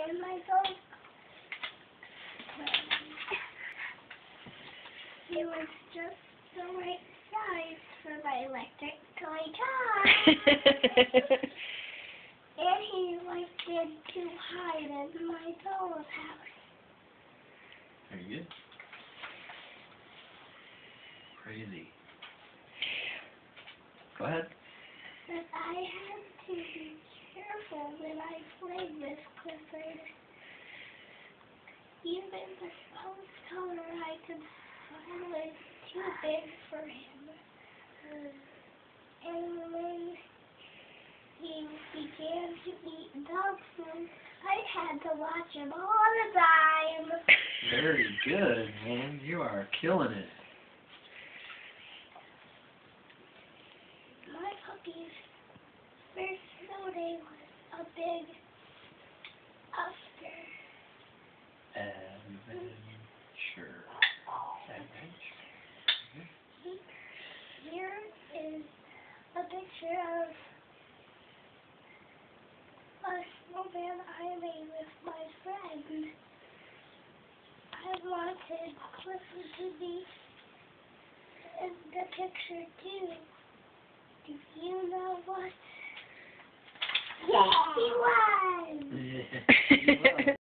in my phone. He was just the right size for my electric toy car. And he liked it too high in my doll's house. Very good. Crazy. Go ahead. But I had to be careful when I played with Clifford. Even the smallest color I could find was too big for him. And when he began to eat dog food, I had to watch him all the time. Very good, man. You are killing it. My puppy's first snow day was a big Oscar. Adventure. Here is a picture of a snowman I made with my friend. I wanted Clifford to be in the picture too. Do you know what? Yes, he was! Yeah, he was.